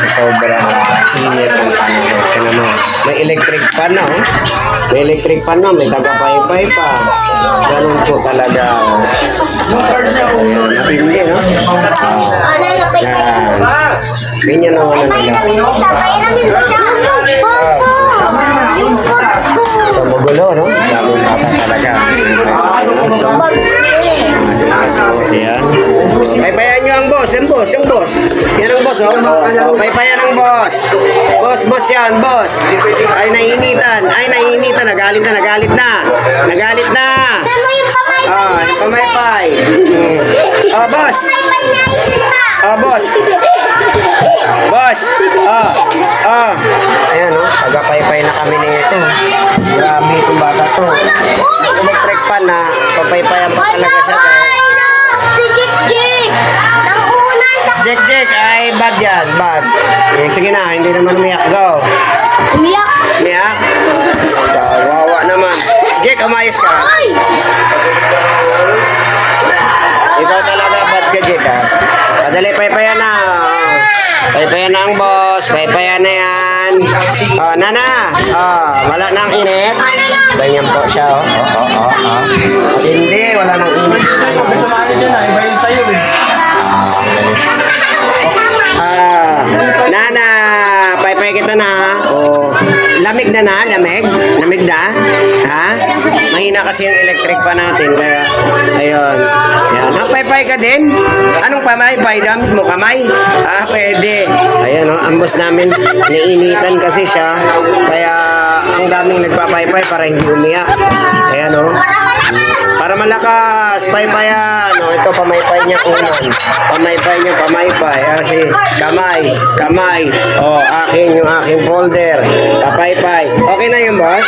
sa sobrang init ng panahon. Kaya naman, may electric fan na, oh. May electric fan na, may taga-paypay pa. Ganun po talaga. Matindi, no? Yan. Ganyan naman na nila. So, magulo, no? Daming bata talaga. Ayan. Paypayan nyo ang boss, yung boss, yung boss. Yan ang boss, oh. Paypayan ang boss. Boss yan, boss. Ay, naiinitan. Nagalit na, nagalit na. Nagalit na. Ah, pamaypay. Oh, boss. Oh, boss. Boss. Ayan, oh. Tagapaypay na kami nito. Grabe itong bata to. Electric fan na. Papaypayan pa talaga siya. Jek, ay bad yan, bad. Sige na, hindi naman umiyak. Go. Umiyak. Umiyak? Wawa naman. Jek, umayos ka. Ikaw talaga bad ka, Jek, ha? Padali, paypayan na. Paypayan na ang boss. Paypayan na yan. Oh, Nana. Oh, wala nang init. Ganyan po siya, oh. Hindi, wala nang init. Kasamahan dyan iba yun sa'yo eh. Nana, paypay kita na. Oh, lamig na, lamig. Lamig na. Ha? Mahina kasi yung electric pa natin. Kaya, ayun. Yan. Paypay ka din? Anong pamaypay? Damit mo kamay? Ah, pwede. Ayan, oh, ang boss namin, niinitan kasi siya. Kaya, ang daming nagpapaypay para hindi umiyak. Ayan, oh. Para malakas, paypayan. O, ito, pamaypay niya unan. Pamaypay niya, pamaypay. Kasi, kamay. O, yung aking folder. Papaypay. Okay na yung boss?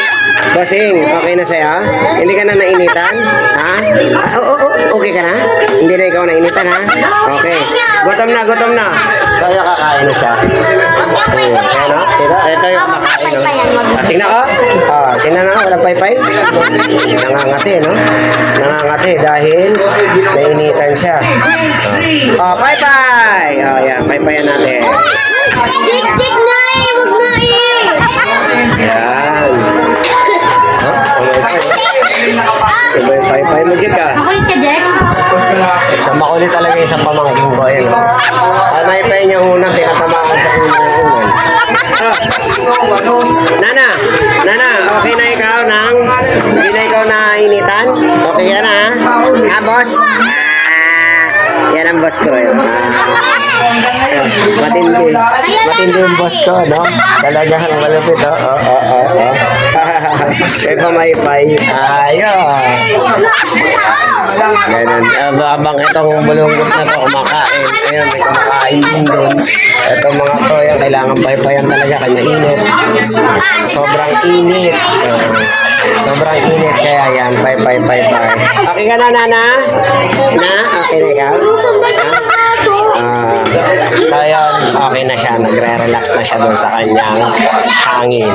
Bossing, okay na sa'yo? Hindi ka na nainitan? Ha? Okay ka na? Hindi na ikaw nainitan, ha? Okay. Gutom na. Sa'yo kakain na siya. Ayan, no? Ito yung kakain, no? Tingnan ko. Tingnan na, walang paypay. Nangangati, no? Nangangati dahil nainitan siya. Paypay! Yan, paypayan natin. Jek na eh, wag na eh. Yan. Iba yung paypay mo, Jek, ha? Makulit ka, Jek? Sa makulit talaga isang pamangking ko. Ayan. Paypay niya unang tinatamaan sa ulo ng unan. Nana, okay na ikaw nang hindi na ikaw nainitan? Okay ka na, ha? Boss? Yan ang boss ko, yun. Matindi yung boss ko, no? Talagang malupit, May pamaypay. Ayun. Ganun. Abang itong bulunggong na to kumakain. Ayun, may kumakain din doon. Itong mga to, yan, kailangan paypayan talaga kanya init. Sobrang init. Sobrang init kaya yan. Paypay. Okay ka na, Nana? Okay na ikaw? So yun, okay na siya. Nagre-relax na siya doon sa kanyang hangin.